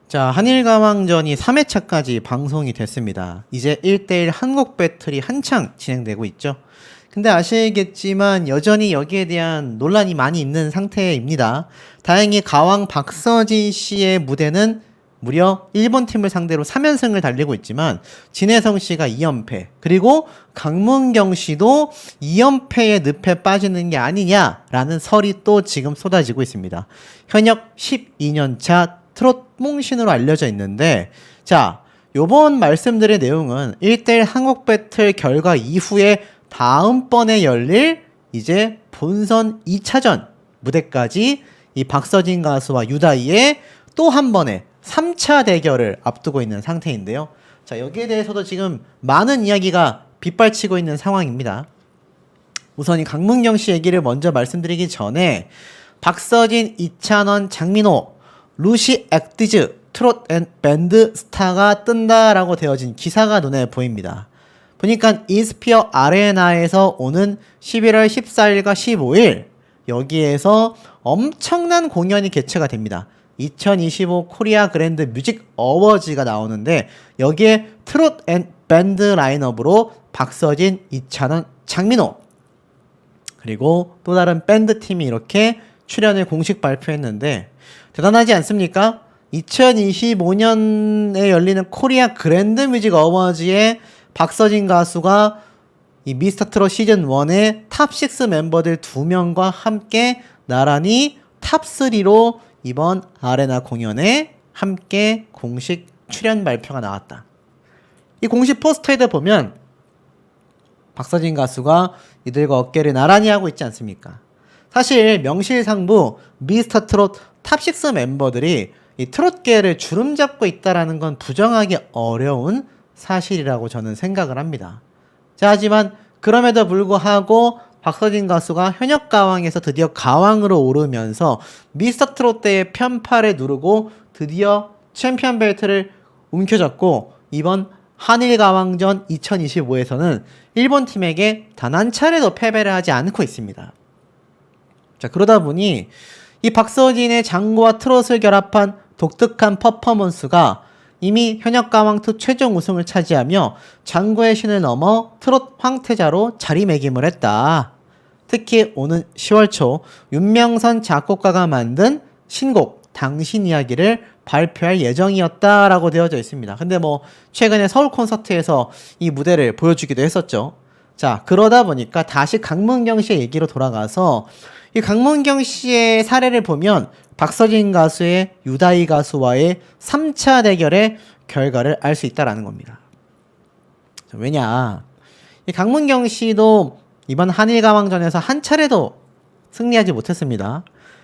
자, 한일가왕전이 3회차까지 방송이 됐습니다. 이제 1대1 한국 배틀이 한창 진행되고 있죠. 근데 아시겠지만 여전히 여기에 대한 논란이 많이 있는 상태입니다. 다행히 가왕 박서진 씨의 무대는 무려 일본 팀을 상대로 3연승을 달리고 있지만 진혜성 씨가 2연패, 그리고 강문경 씨도 2연패의 늪에 빠지는 게 아니냐라는 설이 또 지금 쏟아지고 있습니다. 현역 12년차 트롯 몽신으로 알려져 있는데, 자, 요번 말씀드린 내용은 1대1 한국 배틀 결과 이후에 다음번에 열릴 이제 본선 2차전 무대까지 이 박서진 가수와 유다이의 또 한 번의 3차 대결을 앞두고 있는 상태인데요. 자, 여기에 대해서도 지금 많은 이야기가 빗발치고 있는 상황입니다. 우선 이 강문경 씨 얘기를 먼저 말씀드리기 전에 박서진, 이찬원, 장민호, 루시 액티즈, 트롯 앤 밴드 스타가 뜬다라고 되어진 기사가 눈에 보입니다. 보니까 이스피어 아레나에서 오는 11월 14일과 15일 여기에서 엄청난 공연이 개최가 됩니다. 2025 코리아 그랜드 뮤직 어워즈가 나오는데 여기에 트롯 앤 밴드 라인업으로 박서진, 이찬원, 장민호 그리고 또 다른 밴드 팀이 이렇게 출연을 공식 발표했는데 대단하지 않습니까? 2025년에 열리는 코리아 그랜드 뮤직 어워즈에 박서진 가수가 이 미스터 트롯 시즌 1의 탑6 멤버들 2명과 함께 나란히 탑3로 이번 아레나 공연에 함께 공식 출연 발표가 나왔다. 이 공식 포스터에다 보면 박서진 가수가 이들과 어깨를 나란히 하고 있지 않습니까? 사실 명실상부 미스터 트롯 탑6 멤버들이 이 트롯계를 주름잡고 있다라는 건 부정하기 어려운 사실이라고 저는 생각을 합니다. 자, 하지만 그럼에도 불구하고 박서진 가수가 현역 가왕에서 드디어 가왕으로 오르면서 미스터 트롯 대의 편파를 누르고 드디어 챔피언 벨트를 움켜쥐고 이번 한일가왕전 2025에서는 일본 팀에게 단 한 차례도 패배를 하지 않고 있습니다. 자, 그러다 보니 이 박서진의 장구와 트롯을 결합한 독특한 퍼포먼스가 이미 현역 가왕2 최종 우승을 차지하며 장구의 신을 넘어 트롯 황태자로 자리매김을 했다. 특히 오는 10월 초 윤명선 작곡가가 만든 신곡 당신 이야기를 발표할 예정이었다라고 되어져 있습니다. 근데 뭐 최근에 서울 콘서트에서 이 무대를 보여주기도 했었죠. 자, 그러다 보니까 다시 강문경 씨의 얘기로 돌아가서 이 강문경 씨의 사례를 보면 박서진 가수의 유다이 가수와의 3차 대결의 결과를 알 수 있다라는 겁니다. 왜냐, 이 강문경 씨도 이번 한일가왕전에서 한 차례도 승리하지 못했습니다.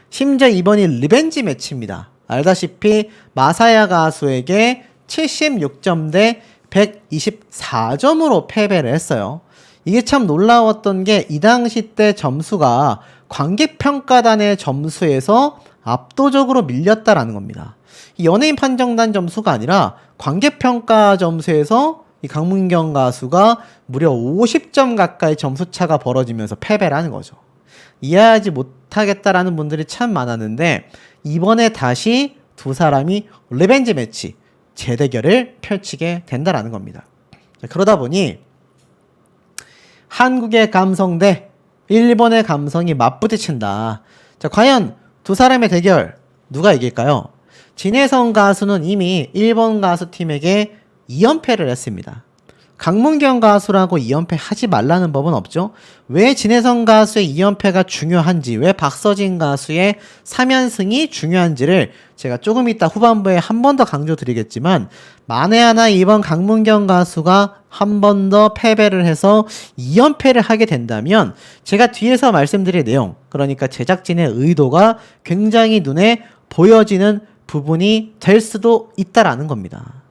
심지어 이번이 리벤지 매치입니다. 알다시피 마사야 가수에게 76점 대 124점으로 패배를 했어요. 이게 참 놀라웠던 게 이 당시 때 점수가 관객평가단의 점수에서 압도적으로 밀렸다라는 겁니다. 이 연예인 판정단 점수가 아니라 관객평가 점수에서 이 강문경 가수가 무려 50점 가까이 점수차가 벌어지면서 패배를 하는 거죠. 이해하지 못하겠다라는 분들이 참 많았는데 이번에 다시 두 사람이 리벤지 매치 재대결을 펼치게 된다라는 겁니다. 자, 그러다 보니 한국의 감성 대 일본의 감성이 맞부딪힌다. 자, 과연 두 사람의 대결 누가 이길까요? 진혜성 가수는 이미 일본 가수팀에게 2연패를 했습니다. 강문경 가수라고 2연패 하지 말라는 법은 없죠. 왜 진혜성 가수의 2연패가 중요한지, 왜 박서진 가수의 3연승이 중요한지를 제가 조금 이따 후반부에 한 번 더 강조드리겠지만, 만에 하나 이번 강문경 가수가 한 번 더 패배를 해서 2연패를 하게 된다면 제가 뒤에서 말씀드릴 내용, 그러니까 제작진의 의도가 굉장히 눈에 보여지는 부분이 될 수도 있다라는 겁니다.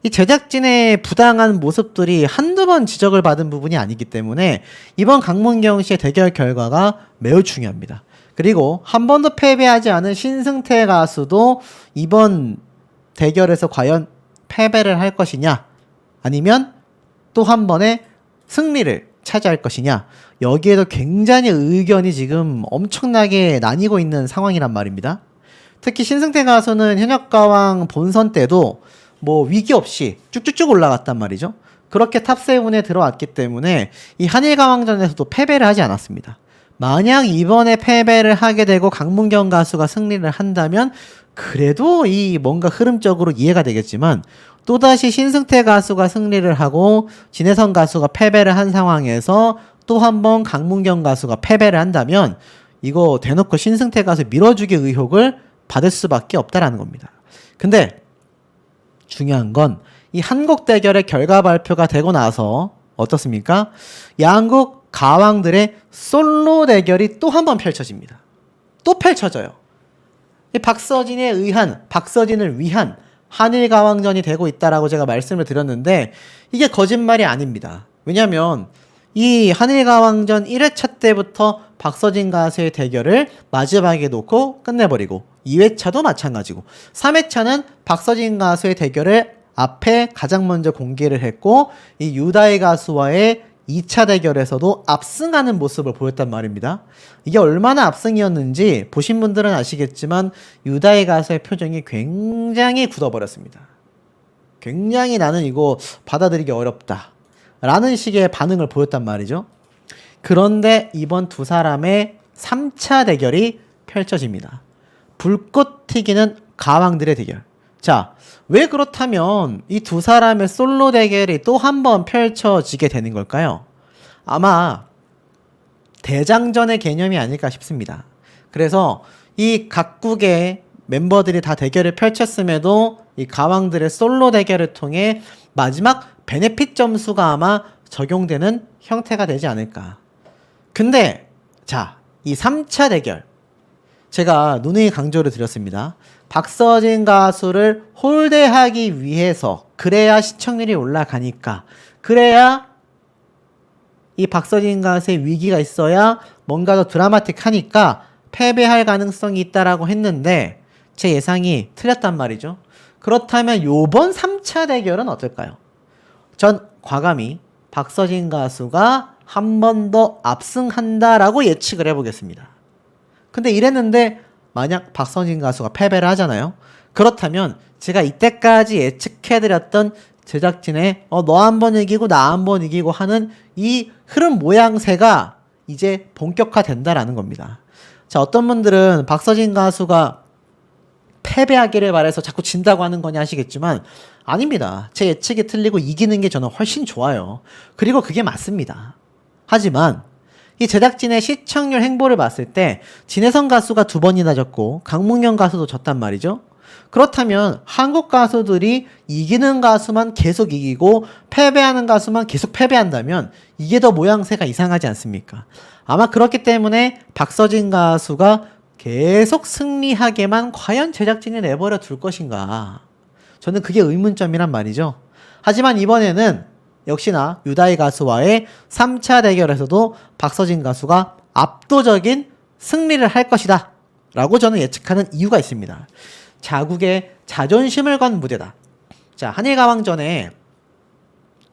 이 제작진의 부당한 모습들이 한두 번 지적을 받은 부분이 아니기 때문에 이번 강문경 씨의 대결 결과가 매우 중요합니다. 그리고 한 번도 패배하지 않은 신승태 가수도 이번 대결에서 과연 패배를 할 것이냐, 아니면 또 한 번의 승리를 차지할 것이냐, 여기에도 굉장히 의견이 지금 엄청나게 나뉘고 있는 상황이란 말입니다. 특히 신승태 가수는 현역가왕 본선 때도 뭐 위기 없이 쭉쭉쭉 올라갔단 말이죠. 그렇게 탑7에 들어왔기 때문에 이 한일가왕전에서도 패배를 하지 않았습니다. 만약 이번에 패배를 하게 되고 강문경 가수가 승리를 한다면 그래도 이 뭔가 흐름적으로 이해가 되겠지만 또다시 신승태 가수가 승리를 하고 진혜성 가수가 패배를 한 상황에서 또 한 번 강문경 가수가 패배를 한다면 이거 대놓고 신승태 가수 밀어주기 의혹을 받을 수밖에 없다라는 겁니다. 근데 중요한 건 이 한국 대결의 결과 발표가 되고 나서 어떻습니까? 양국 가왕들의 솔로 대결이 또 한 번 펼쳐집니다. 또 펼쳐져요. 이 박서진을 위한 한일 가왕전이 되고 있다라고 제가 말씀을 드렸는데 이게 거짓말이 아닙니다. 왜냐면 이 한일 가왕전 1회차 때부터 박서진 가수의 대결을 마지막에 놓고 끝내버리고 2회차도 마찬가지고 3회차는 박서진 가수의 대결을 앞에 가장 먼저 공개를 했고 이 유다희 가수와의 2차 대결에서도 압승하는 모습을 보였단 말입니다. 이게 얼마나 압승이었는지 보신 분들은 아시겠지만 유다희 가수의 표정이 굉장히 굳어버렸습니다. 굉장히 나는 이거 받아들이기 어렵다 라는 식의 반응을 보였단 말이죠. 그런데 이번 두 사람의 3차 대결이 펼쳐집니다. 불꽃 튀기는 가왕들의 대결. 자, 왜 그렇다면 이 두 사람의 솔로 대결이 또 한 번 펼쳐지게 되는 걸까요? 아마 대장전의 개념이 아닐까 싶습니다. 그래서 이 각국의 멤버들이 다 대결을 펼쳤음에도 이 가왕들의 솔로 대결을 통해 마지막 베네핏 점수가 아마 적용되는 형태가 되지 않을까. 근데 자, 이 3차 대결 제가 누누이 강조를 드렸습니다. 박서진 가수를 홀대하기 위해서 그래야 시청률이 올라가니까 그래야 이 박서진 가수의 위기가 있어야 뭔가 더 드라마틱하니까 패배할 가능성이 있다라고 했는데 제 예상이 틀렸단 말이죠. 그렇다면 요번 3차 대결은 어떨까요? 전 과감히 박서진 가수가 한 번 더 압승한다라고 예측을 해보겠습니다. 근데 이랬는데 만약 박서진 가수가 패배를 하잖아요. 그렇다면 제가 이때까지 예측해드렸던 제작진의 너 한 번 이기고 나 한 번 이기고 하는 이 흐름 모양새가 이제 본격화된다라는 겁니다. 자, 어떤 분들은 박서진 가수가 패배하기를 바라서 자꾸 진다고 하는 거냐 하시겠지만 아닙니다. 제 예측이 틀리고 이기는 게 저는 훨씬 좋아요. 그리고 그게 맞습니다. 하지만 이 제작진의 시청률 행보를 봤을 때 진혜성 가수가 2번이나 졌고 강문경 가수도 졌단 말이죠. 그렇다면 한국 가수들이 이기는 가수만 계속 이기고 패배하는 가수만 계속 패배한다면 이게 더 모양새가 이상하지 않습니까? 아마 그렇기 때문에 박서진 가수가 계속 승리하게만 과연 제작진이 내버려 둘 것인가? 저는 그게 의문점이란 말이죠. 하지만 이번에는 역시나 유다희 가수와의 3차 대결에서도 박서진 가수가 압도적인 승리를 할 것이다 라고 저는 예측하는 이유가 있습니다. 자국의 자존심을 건 무대다. 자, 한일가왕전에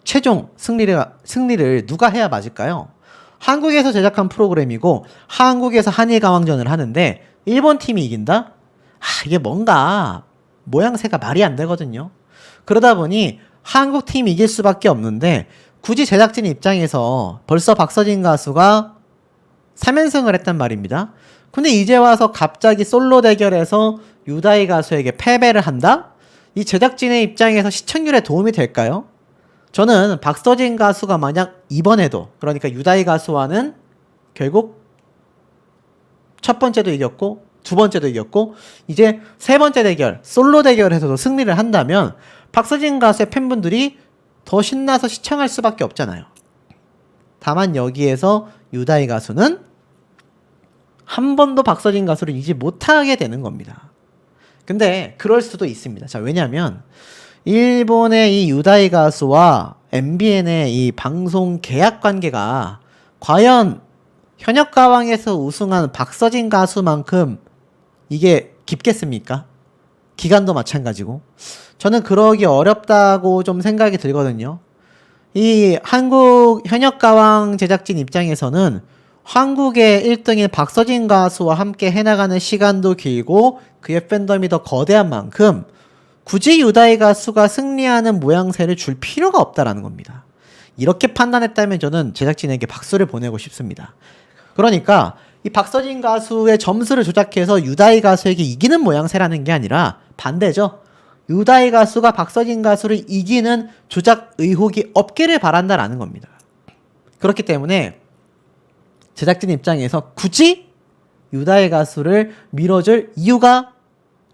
최종 승리를 누가 해야 맞을까요? 한국에서 제작한 프로그램이고 한국에서 한일가왕전을 하는데 일본 팀이 이긴다? 이게 뭔가 모양새가 말이 안 되거든요. 그러다 보니 한국 팀이 이길 수밖에 없는데 굳이 제작진 입장에서 벌써 박서진 가수가 3연승을 했단 말입니다. 근데 이제 와서 갑자기 솔로 대결에서 유다희 가수에게 패배를 한다? 이 제작진의 입장에서 시청률에 도움이 될까요? 저는 박서진 가수가 만약 이번에도 그러니까 유다희 가수와는 결국 첫 번째도 이겼고 두 번째도 이겼고 이제 세 번째 대결 솔로 대결에서도 승리를 한다면 박서진 가수의 팬분들이 더 신나서 시청할 수밖에 없잖아요. 다만 여기에서 유다희 가수는 한 번도 박서진 가수를 이기지 못하게 되는 겁니다. 근데 그럴 수도 있습니다. 자, 왜냐면 일본의 이 유다희 가수와 MBN의 이 방송 계약 관계가 과연 현역가왕에서 우승한 박서진 가수만큼 이게 깊겠습니까? 기간도 마찬가지고 저는 그러기 어렵다고 좀 생각이 들거든요. 이 한국 현역가왕 제작진 입장에서는 한국의 1등인 박서진 가수와 함께 해나가는 시간도 길고 그의 팬덤이 더 거대한 만큼 굳이 유다희 가수가 승리하는 모양새를 줄 필요가 없다라는 겁니다. 이렇게 판단했다면 저는 제작진에게 박수를 보내고 싶습니다. 그러니까 이 박서진 가수의 점수를 조작해서 유다희 가수에게 이기는 모양새라는 게 아니라 반대죠. 유다희 가수가 박서진 가수를 이기는 조작 의혹이 없기를 바란다라는 겁니다. 그렇기 때문에 제작진 입장에서 굳이 유다희 가수를 밀어줄 이유가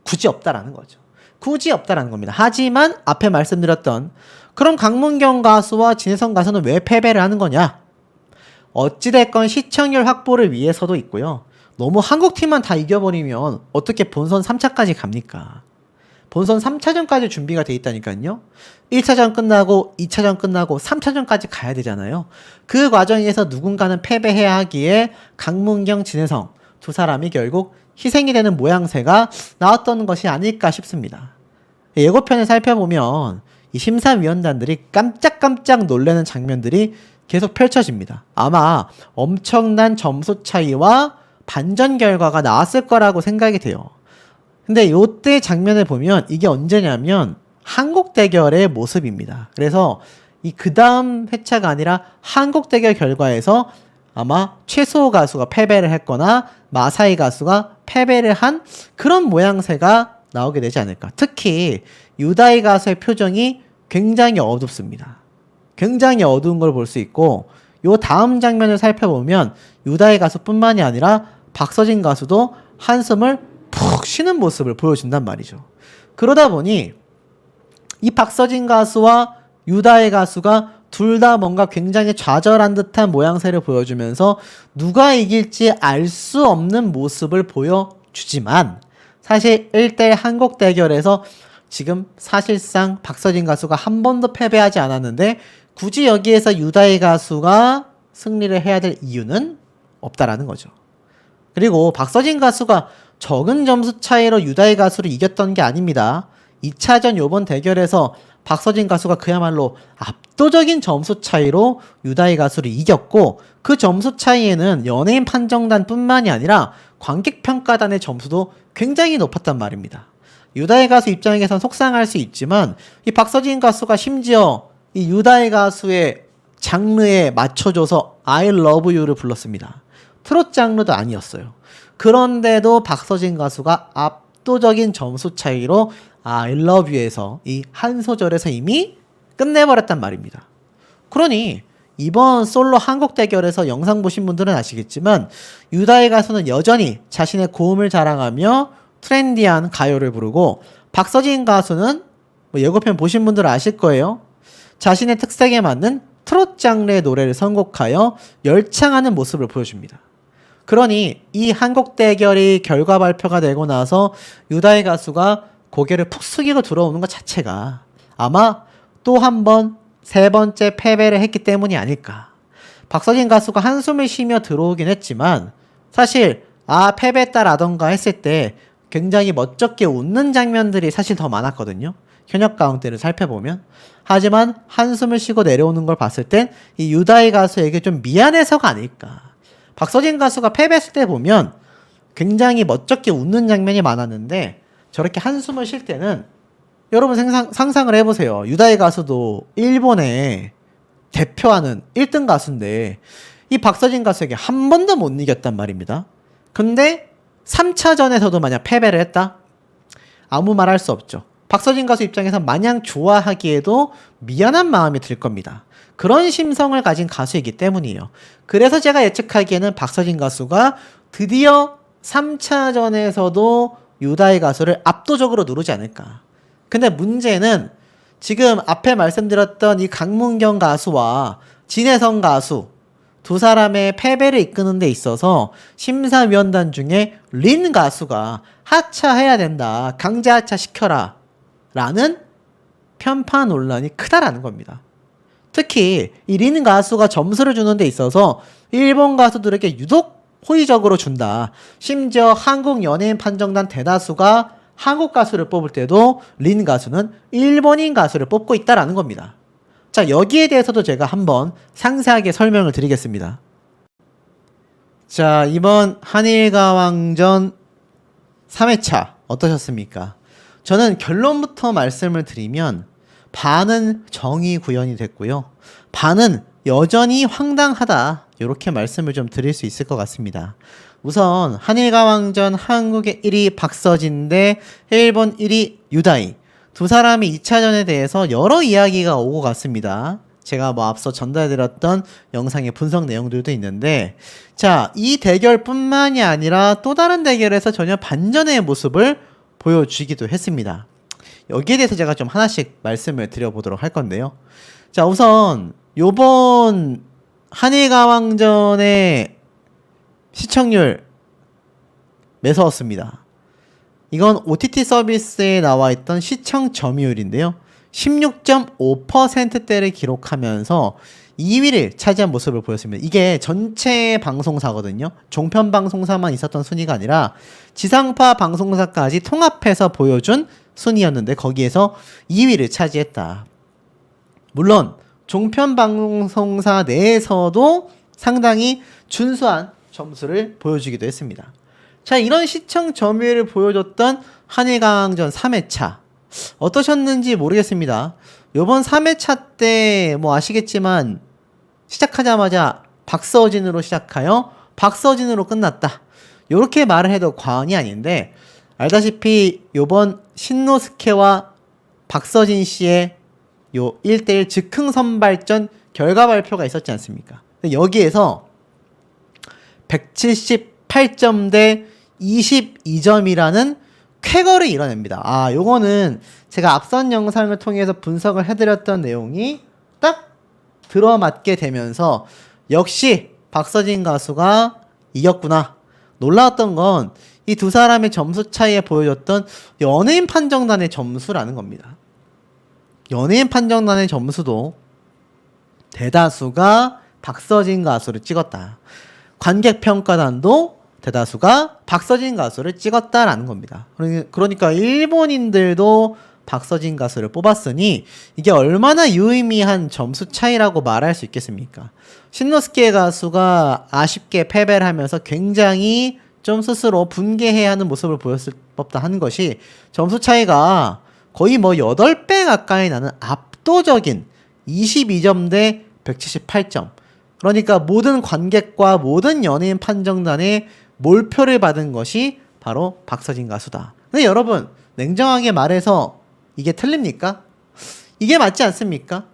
굳이 없다라는 거죠. 굳이 없다라는 겁니다. 하지만 앞에 말씀드렸던 그럼 강문경 가수와 진혜성 가수는 왜 패배를 하는 거냐? 어찌됐건 시청률 확보를 위해서도 있고요. 너무 한국팀만 다 이겨버리면 어떻게 본선 3차까지 갑니까? 본선 3차전까지 준비가 돼 있다니까요. 1차전 끝나고 2차전 끝나고 3차전까지 가야 되잖아요. 그 과정에서 누군가는 패배해야 하기에 강문경, 진혜성 두 사람이 결국 희생이 되는 모양새가 나왔던 것이 아닐까 싶습니다. 예고편을 살펴보면 이 심사위원단들이 깜짝깜짝 놀라는 장면들이 계속 펼쳐집니다. 아마 엄청난 점수 차이와 반전 결과가 나왔을 거라고 생각이 돼요. 근데 요때 장면을 보면 이게 언제냐면 한국 대결의 모습입니다. 그래서 이 그 다음 회차가 아니라 한국 대결 결과에서 아마 최수호 가수가 패배를 했거나 마사이 가수가 패배를 한 그런 모양새가 나오게 되지 않을까. 특히 유다희 가수의 표정이 굉장히 어둡습니다. 굉장히 어두운 걸 볼 수 있고 요 다음 장면을 살펴보면 유다희 가수뿐만이 아니라 박서진 가수도 한숨을 푹 쉬는 모습을 보여준단 말이죠. 그러다 보니 이 박서진 가수와 유다희 가수가 둘 다 뭔가 굉장히 좌절한 듯한 모양새를 보여주면서 누가 이길지 알 수 없는 모습을 보여주지만 사실 1대1 한국 대결에서 지금 사실상 박서진 가수가 한 번도 패배하지 않았는데 굳이 여기에서 유다희 가수가 승리를 해야 될 이유는 없다라는 거죠. 그리고 박서진 가수가 적은 점수 차이로 유다희 가수를 이겼던 게 아닙니다. 2차전 요번 대결에서 박서진 가수가 그야말로 압도적인 점수 차이로 유다희 가수를 이겼고 그 점수 차이에는 연예인 판정단 뿐만이 아니라 관객평가단의 점수도 굉장히 높았단 말입니다. 유다희 가수 입장에선 속상할 수 있지만 이 박서진 가수가 심지어 이 유다희 가수의 장르에 맞춰줘서 I love you를 불렀습니다. 트롯 장르도 아니었어요. 그런데도 박서진 가수가 압도적인 점수 차이로 I love you에서 이 한 소절에서 이미 끝내버렸단 말입니다. 그러니 이번 솔로 한국 대결에서 영상 보신 분들은 아시겠지만 유다희 가수는 여전히 자신의 고음을 자랑하며 트렌디한 가요를 부르고 박서진 가수는 뭐 예고편 보신 분들은 아실 거예요. 자신의 특색에 맞는 트롯 장르의 노래를 선곡하여 열창하는 모습을 보여줍니다. 그러니 이 한국 대결이 결과 발표가 되고 나서 유다희 가수가 고개를 푹 숙이고 들어오는 것 자체가 아마 또 한 번 세 번째 패배를 했기 때문이 아닐까. 박서진 가수가 한숨을 쉬며 들어오긴 했지만 사실 패배했다라던가 했을 때 굉장히 멋쩍게 웃는 장면들이 사실 더 많았거든요. 현역 가운데를 살펴보면. 하지만 한숨을 쉬고 내려오는 걸 봤을 땐 이 유다희 가수에게 좀 미안해서가 아닐까. 박서진 가수가 패배했을 때 보면 굉장히 멋쩍게 웃는 장면이 많았는데 저렇게 한숨을 쉴 때는 여러분 상상을 해보세요. 유다희 가수도 일본에 대표하는 1등 가수인데 이 박서진 가수에게 한 번도 못 이겼단 말입니다. 근데 3차전에서도 만약 패배를 했다? 아무 말 할 수 없죠. 박서진 가수 입장에서 마냥 좋아하기에도 미안한 마음이 들 겁니다. 그런 심성을 가진 가수이기 때문이에요. 그래서 제가 예측하기에는 박서진 가수가 드디어 3차전에서도 유다희 가수를 압도적으로 누르지 않을까. 근데 문제는 지금 앞에 말씀드렸던 이 강문경 가수와 진혜성 가수 두 사람의 패배를 이끄는 데 있어서 심사위원단 중에 린 가수가 하차해야 된다. 강제 하차 시켜라. 라는 편파 논란이 크다라는 겁니다. 특히 이 린 가수가 점수를 주는 데 있어서 일본 가수들에게 유독 호의적으로 준다. 심지어 한국 연예인 판정단 대다수가 한국 가수를 뽑을 때도 린 가수는 일본인 가수를 뽑고 있다라는 겁니다. 자, 여기에 대해서도 제가 한번 상세하게 설명을 드리겠습니다. 자, 이번 한일가왕전 3회차 어떠셨습니까? 저는 결론부터 말씀을 드리면 반은 정의 구현이 됐고요. 반은 여전히 황당하다. 이렇게 말씀을 좀 드릴 수 있을 것 같습니다. 우선 한일가왕전 한국의 1위 박서진 대 일본 1위 유다이, 두 사람의 2차전에 대해서 여러 이야기가 오고 갔습니다. 제가 앞서 전달드렸던 영상의 분석 내용들도 있는데, 자, 이 대결뿐만이 아니라 또 다른 대결에서 전혀 반전의 모습을 보여주기도 했습니다. 여기에 대해서 제가 좀 하나씩 말씀을 드려보도록 할 건데요. 자, 우선 요번 한일가왕전의 시청률 매서웠습니다. 이건 OTT 서비스에 나와 있던 시청 점유율인데요. 16.5%대를 기록하면서 2위를 차지한 모습을 보였습니다. 이게 전체 방송사거든요. 종편 방송사만 있었던 순위가 아니라 지상파 방송사까지 통합해서 보여준 순위였는데 거기에서 2위를 차지했다. 물론 종편 방송사 내에서도 상당히 준수한 점수를 보여주기도 했습니다. 자, 이런 시청 점유율을 보여줬던 한일가왕전 3회차 어떠셨는지 모르겠습니다. 요번 3회차 때 아시겠지만 시작하자마자 박서진으로 시작하여 박서진으로 끝났다. 요렇게 말을 해도 과언이 아닌데, 알다시피 요번 신노스케와 박서진 씨의 요 1대1 즉흥 선발전 결과 발표가 있었지 않습니까? 여기에서 178점 대 22점이라는 쾌거를 이뤄냅니다. 요거는 제가 앞선 영상을 통해서 분석을 해드렸던 내용이 딱 들어맞게 되면서 역시 박서진 가수가 이겼구나. 놀라웠던 건 이 두 사람의 점수 차이에 보여줬던 연예인 판정단의 점수라는 겁니다. 연예인 판정단의 점수도 대다수가 박서진 가수를 찍었다. 관객평가단도 대다수가 박서진 가수를 찍었다라는 겁니다. 그러니까 일본인들도 박서진 가수를 뽑았으니 이게 얼마나 유의미한 점수 차이라고 말할 수 있겠습니까? 신노스케 가수가 아쉽게 패배를 하면서 굉장히 좀 스스로 분개해야 하는 모습을 보였을 법다 하는 것이 점수 차이가 거의 8배 가까이 나는 압도적인 22점 대 178점. 그러니까 모든 관객과 모든 연예인 판정단의 몰표를 받은 것이 바로 박서진 가수다. 근데 여러분, 냉정하게 말해서 이게 틀립니까? 이게 맞지 않습니까?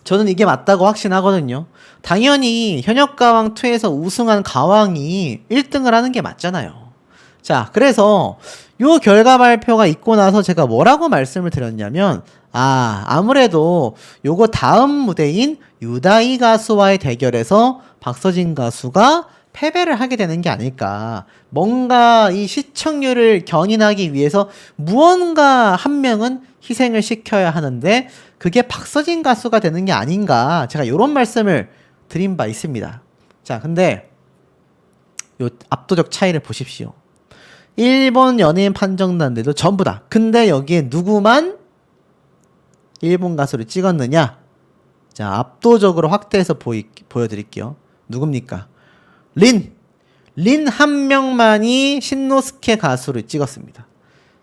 저는 이게 맞다고 확신하거든요. 당연히 현역가왕2에서 우승한 가왕이 1등을 하는 게 맞잖아요. 자, 그래서 요 결과 발표가 있고 나서 제가 뭐라고 말씀을 드렸냐면, 아무래도 요거 다음 무대인 유다이 가수와의 대결에서 박서진 가수가 패배를 하게 되는 게 아닐까. 뭔가 이 시청률을 견인하기 위해서 무언가 한 명은 희생을 시켜야 하는데 그게 박서진 가수가 되는 게 아닌가. 제가 이런 말씀을 드린 바 있습니다. 자, 근데 요 압도적 차이를 보십시오. 일본 연예인 판정단들도 전부 다. 근데 여기에 누구만 일본 가수를 찍었느냐? 자, 압도적으로 확대해서 보여드릴게요. 누굽니까? 린 한 명만이 신노스케 가수를 찍었습니다.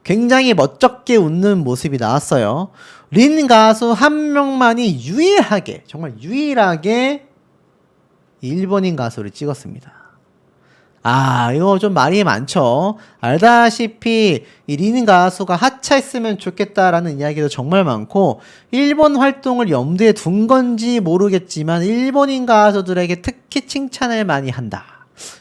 굉장히 멋쩍게 웃는 모습이 나왔어요. 린 가수 한 명만이 정말 유일하게 일본인 가수를 찍었습니다. 이거 좀 말이 많죠. 알다시피 이 린 가수가 하차했으면 좋겠다라는 이야기도 정말 많고, 일본 활동을 염두에 둔 건지 모르겠지만 일본인 가수들에게 특히 칭찬을 많이 한다.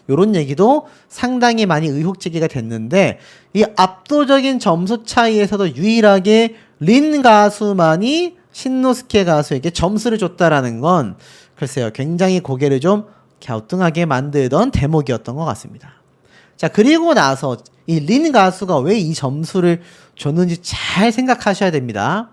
요런 얘기도 상당히 많이 의혹제기가 됐는데, 이 압도적인 점수 차이에서도 유일하게 린 가수만이 신노스케 가수에게 점수를 줬다라는 건 글쎄요, 굉장히 고개를 좀 갸우뚱하게 만들던 대목이었던 것 같습니다. 자, 그리고 나서 이 린 가수가 왜 이 점수를 줬는지 잘 생각하셔야 됩니다.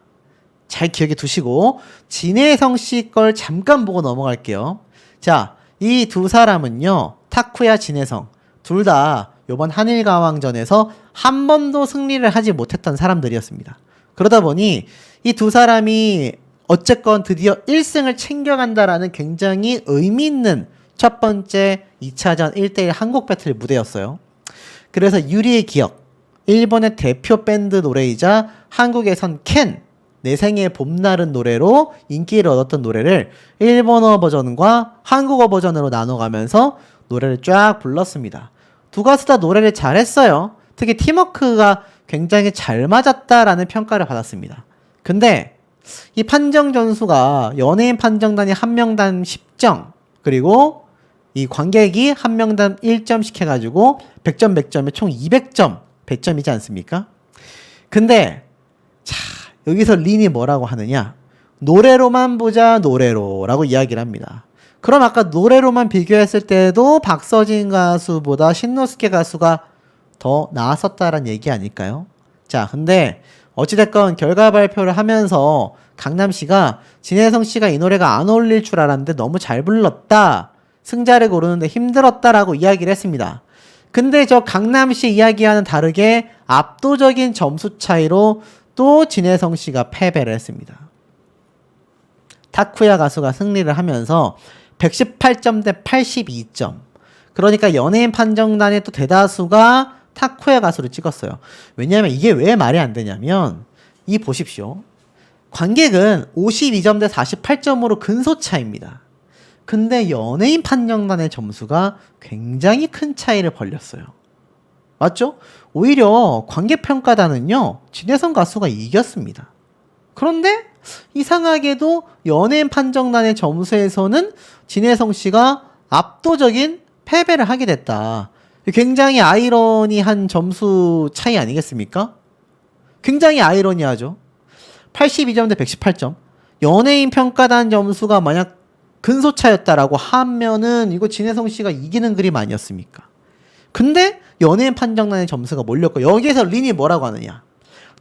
잘 기억해 두시고 진혜성 씨 걸 잠깐 보고 넘어갈게요. 자, 이 두 사람은요, 타쿠야 진혜성 둘 다 이번 한일가왕전에서 한 번도 승리를 하지 못했던 사람들이었습니다. 그러다 보니 이 두 사람이 어쨌건 드디어 1승을 챙겨간다라는 굉장히 의미 있는 첫 번째 2차전 1대1 한국 배틀 무대였어요. 그래서 유리의 기억, 일본의 대표 밴드 노래이자 한국에선 캔, 내 생의 봄날은 노래로 인기를 얻었던 노래를 일본어 버전과 한국어 버전으로 나눠가면서 노래를 쫙 불렀습니다. 두 가수 다 노래를 잘했어요. 특히 팀워크가 굉장히 잘 맞았다라는 평가를 받았습니다. 근데 이 판정 점수가 연예인 판정단이 한 명당 10점, 그리고 이 관객이 한 명당 1점씩 해가지고 100점 100점에 총 200점 배점이지 않습니까? 근데 자, 여기서 린이 뭐라고 하느냐? 노래로만 보자, 노래로 라고 이야기를 합니다. 그럼 아까 노래로만 비교했을 때도 박서진 가수보다 신노스케 가수가 더 나았었다라는 얘기 아닐까요? 자, 근데 어찌됐건 결과 발표를 하면서 강남씨가 진혜성씨가 이 노래가 안 어울릴 줄 알았는데 너무 잘 불렀다, 승자를 고르는데 힘들었다라고 이야기를 했습니다. 근데 저 강남씨 이야기와는 다르게 압도적인 점수 차이로 또 진혜성씨가 패배를 했습니다. 타쿠야 가수가 승리를 하면서 118점 대 82점. 그러니까 연예인 판정단의 또 대다수가 타쿠야 가수를 찍었어요. 왜냐하면 이게 왜 말이 안 되냐면, 이 보십시오. 관객은 52점 대 48점으로 근소차입니다. 근데 연예인 판정단의 점수가 굉장히 큰 차이를 벌렸어요. 맞죠? 오히려 관객평가단은요, 진혜성 가수가 이겼습니다. 그런데 이상하게도 연예인 판정단의 점수에서는 진혜성 씨가 압도적인 패배를 하게 됐다. 굉장히 아이러니한 점수 차이 아니겠습니까? 굉장히 아이러니하죠. 82점 대 118점. 연예인 평가단 점수가 만약 근소차였다라고 하면은 이거 진혜성 씨가 이기는 그림 아니었습니까? 근데 연예인 판정단의 점수가 몰렸고, 여기에서 린이 뭐라고 하느냐?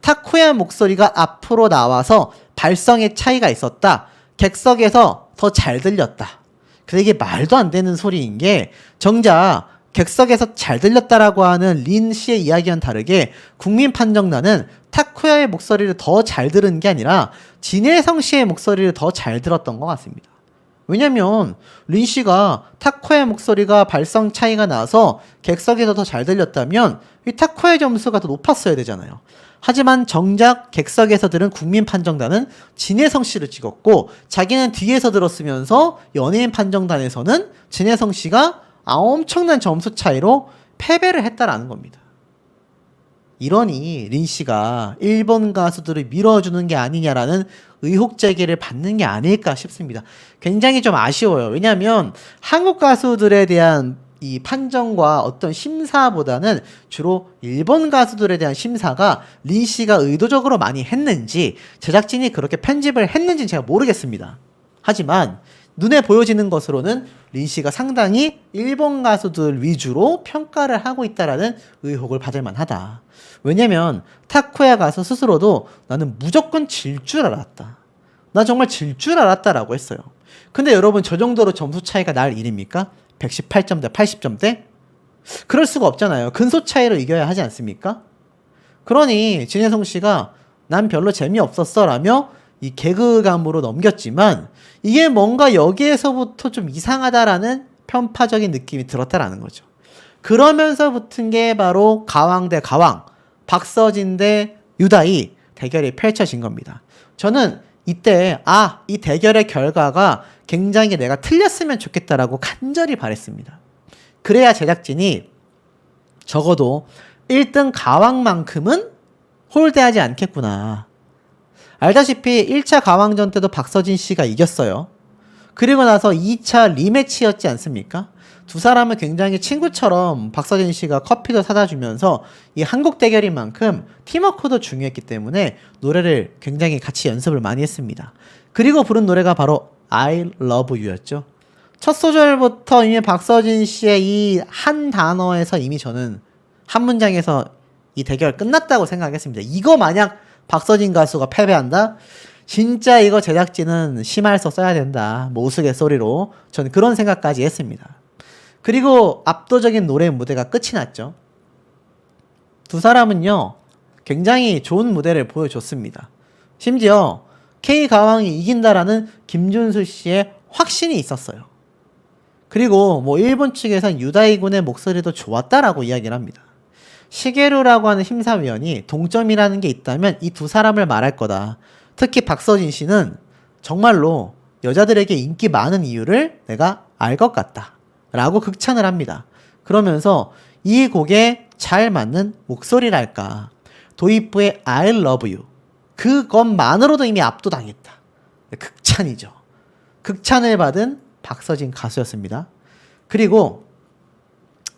타쿠야 목소리가 앞으로 나와서 발성의 차이가 있었다. 객석에서 더 잘 들렸다. 근데 이게 말도 안 되는 소리인 게, 정작 객석에서 잘 들렸다라고 하는 린 씨의 이야기와는 다르게 국민 판정단은 타쿠야의 목소리를 더 잘 들은 게 아니라 진혜성 씨의 목소리를 더 잘 들었던 것 같습니다. 왜냐면 린 씨가 타쿠야의 목소리가 발성 차이가 나서 객석에서 더 잘 들렸다면 이 타쿠야의 점수가 더 높았어야 되잖아요. 하지만 정작 객석에서 들은 국민 판정단은 진혜성 씨를 찍었고, 자기는 뒤에서 들었으면서 연예인 판정단에서는 진혜성 씨가 엄청난 점수 차이로 패배를 했다라는 겁니다. 이러니 린 씨가 일본 가수들을 밀어주는 게 아니냐라는 의혹 제기를 받는 게 아닐까 싶습니다. 굉장히 좀 아쉬워요. 왜냐하면 한국 가수들에 대한 이 판정과 어떤 심사보다는 주로 일본 가수들에 대한 심사가 린 씨가 의도적으로 많이 했는지, 제작진이 그렇게 편집을 했는지는 제가 모르겠습니다. 하지만 눈에 보여지는 것으로는 린 씨가 상당히 일본 가수들 위주로 평가를 하고 있다라는 의혹을 받을 만하다. 왜냐면 타쿠야 가수 스스로도 나는 무조건 질 줄 알았다, 나 정말 질 줄 알았다라고 했어요. 근데 여러분, 저 정도로 점수 차이가 날 일입니까? 118점 대 80점대? 그럴 수가 없잖아요. 근소 차이로 이겨야 하지 않습니까? 그러니 진혜성 씨가 난 별로 재미없었어 라며 이 개그감으로 넘겼지만, 이게 뭔가 여기에서부터 좀 이상하다라는 편파적인 느낌이 들었다라는 거죠. 그러면서 붙은 게 바로 가왕 대 가왕, 박서진 대 유다희 대결이 펼쳐진 겁니다. 저는 이때 이 대결의 결과가 굉장히 내가 틀렸으면 좋겠다라고 간절히 바랬습니다. 그래야 제작진이 적어도 1등 가왕만큼은 홀대하지 않겠구나. 알다시피 1차 가왕전 때도 박서진 씨가 이겼어요. 그리고 나서 2차 리매치였지 않습니까? 두 사람은 굉장히 친구처럼 박서진 씨가 커피도 사다 주면서 이 한국 대결인 만큼 팀워크도 중요했기 때문에 노래를 굉장히 같이 연습을 많이 했습니다. 그리고 부른 노래가 바로 I love you였죠. 첫 소절부터 이미 박서진 씨의 이 한 단어에서 이미 저는 한 문장에서 이 대결 끝났다고 생각했습니다. 이거 만약 박서진 가수가 패배한다? 진짜 이거 제작진은 심할서 써야 된다, 뭐 우스갯소리로. 저는 그런 생각까지 했습니다. 그리고 압도적인 노래 무대가 끝이 났죠. 두 사람은요, 굉장히 좋은 무대를 보여줬습니다. 심지어 K가왕이 이긴다라는 김준수 씨의 확신이 있었어요. 그리고 뭐 일본 측에선 유다이군의 목소리도 좋았다라고 이야기를 합니다. 시게루라고 하는 심사위원이 동점이라는 게 있다면 이 두 사람을 말할 거다. 특히 박서진 씨는 정말로 여자들에게 인기 많은 이유를 내가 알 것 같다 라고 극찬을 합니다. 그러면서 이 곡에 잘 맞는 목소리랄까, 도입부의 I love you, 그것만으로도 이미 압도당했다. 극찬이죠. 극찬을 받은 박서진 가수였습니다. 그리고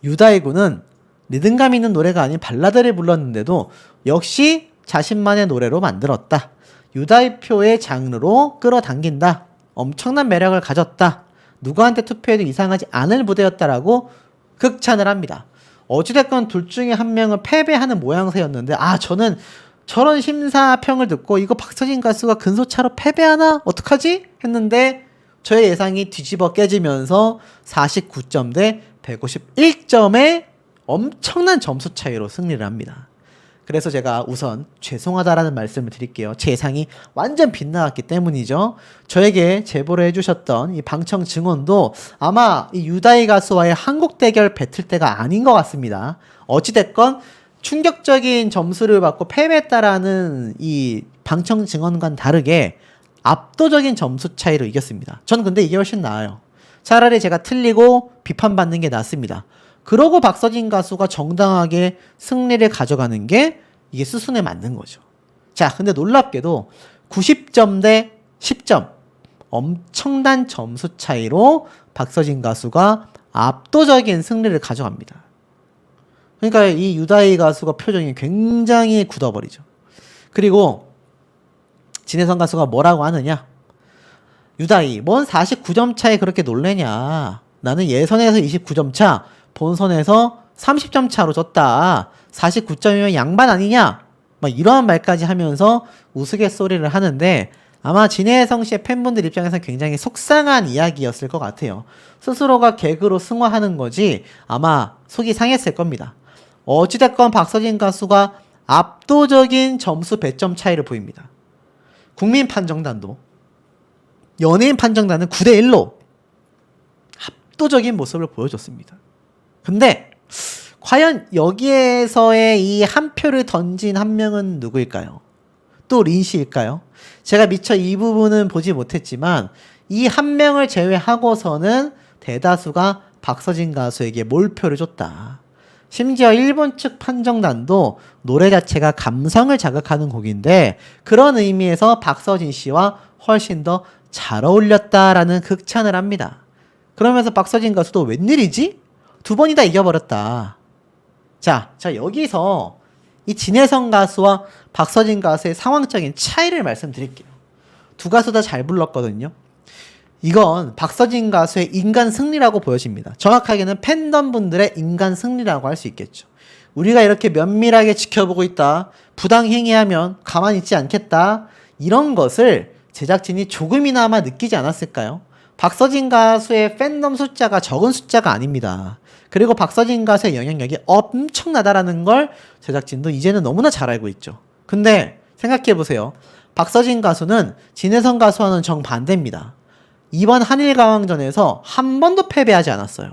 유다이군은 리듬감 있는 노래가 아닌 발라드를 불렀는데도 역시 자신만의 노래로 만들었다. 유다이표의 장르로 끌어당긴다. 엄청난 매력을 가졌다. 누구한테 투표해도 이상하지 않을 무대였다라고 극찬을 합니다. 어찌됐건 둘 중에 한 명은 패배하는 모양새였는데, 저는 저런 심사평을 듣고 이거 박서진 가수가 근소차로 패배하나? 어떡하지? 했는데 저의 예상이 뒤집어 깨지면서 49점 대 151점의 엄청난 점수 차이로 승리를 합니다. 그래서 제가 우선 죄송하다라는 말씀을 드릴게요. 제 예상이 완전 빗나갔기 때문이죠. 저에게 제보를 해주셨던 이 방청 증언도 아마 이 유다이 가수와의 한국 대결 배틀 때가 아닌 것 같습니다. 어찌됐건 충격적인 점수를 받고 패배했다라는 이 방청 증언과는 다르게 압도적인 점수 차이로 이겼습니다. 저는 근데 이게 훨씬 나아요. 차라리 제가 틀리고 비판받는 게 낫습니다. 그러고 박서진 가수가 정당하게 승리를 가져가는 게 이게 수순에 맞는 거죠. 자, 근데 놀랍게도 90점 대 10점, 엄청난 점수 차이로 박서진 가수가 압도적인 승리를 가져갑니다. 그러니까 이 유다이 가수가 표정이 굉장히 굳어버리죠. 그리고 진혜성 가수가 뭐라고 하느냐? 유다이, 뭔 49점 차에 그렇게 놀래냐? 나는 예선에서 29점 차, 본선에서 30점 차로 졌다. 49점이면 양반 아니냐? 막 이러한 말까지 하면서 우스갯소리를 하는데, 아마 진혜성 씨의 팬분들 입장에서 굉장히 속상한 이야기였을 것 같아요. 스스로가 개그로 승화하는 거지 아마 속이 상했을 겁니다. 어찌됐건 박서진 가수가 압도적인 점수 배점 차이를 보입니다. 국민 판정단도 연예인 판정단은 9대1로 압도적인 모습을 보여줬습니다. 근데 과연 여기에서의 이 한 표를 던진 한 명은 누구일까요? 또 린 씨일까요? 제가 미처 이 부분은 보지 못했지만 이 한 명을 제외하고서는 대다수가 박서진 가수에게 몰표를 줬다. 심지어 일본 측 판정단도 노래 자체가 감성을 자극하는 곡인데 그런 의미에서 박서진 씨와 훨씬 더 잘 어울렸다라는 극찬을 합니다. 그러면서 박서진 가수도 웬일이지? 두 번이나 이겨버렸다. 자, 여기서 이 진혜성 가수와 박서진 가수의 상황적인 차이를 말씀드릴게요. 두 가수 다 잘 불렀거든요. 이건 박서진 가수의 인간 승리라고 보여집니다. 정확하게는 팬덤분들의 인간 승리라고 할 수 있겠죠. 우리가 이렇게 면밀하게 지켜보고 있다. 부당행위하면 가만히 있지 않겠다. 이런 것을 제작진이 조금이나마 느끼지 않았을까요? 박서진 가수의 팬덤 숫자가 적은 숫자가 아닙니다. 그리고 박서진 가수의 영향력이 엄청나다라는 걸 제작진도 이제는 너무나 잘 알고 있죠. 근데 생각해보세요. 박서진 가수는 진혜성 가수와는 정반대입니다. 이번 한일가왕전에서 한 번도 패배하지 않았어요.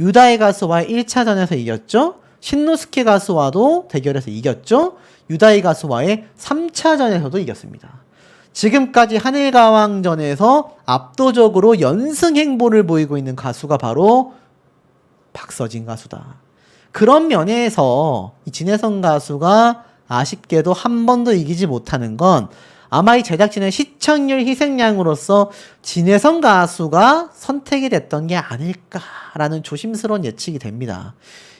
유다이 가수와의 1차전에서 이겼죠. 신노스케 가수와도 대결해서 이겼죠. 유다이 가수와의 3차전에서도 이겼습니다. 지금까지 한일가왕전에서 압도적으로 연승 행보를 보이고 있는 가수가 바로 박서진 가수다. 그런 면에서 이 진혜성 가수가 아쉽게도 한 번도 이기지 못하는 건 아마 이 제작진의 시청률 희생양으로서 진혜성 가수가 선택이 됐던 게 아닐까라는 조심스러운 예측이 됩니다.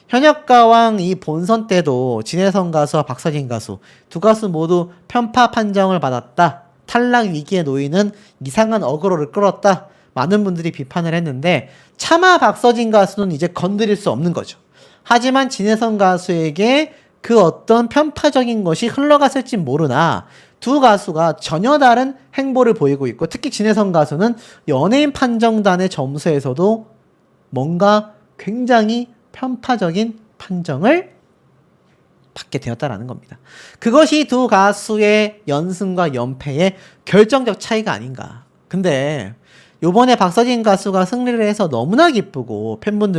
현역가왕 이 본선 때도 진혜성 가수와 박서진 가수 두 가수 모두 편파 판정을 받았다. 탈락 위기에 놓이는 이상한 어그로를 끌었다. 많은 분들이 비판을 했는데 차마 박서진 가수는 이제 건드릴 수 없는 거죠. 하지만 진혜성 가수에게 그 어떤 편파적인 것이 흘러갔을지 모르나 두 가수가 전혀 다른 행보를 보이고 있고 특히 진혜성 가수는 연예인 판정단의 점수에서도 뭔가 굉장히 편파적인 판정을 받게 되었다라는 겁니다. 그것이 두 가수의 연승과 연패의 결정적 차이가 아닌가. 근데 요번에 박서진 가수가 승리를 해서 너무나 기쁘고 팬분들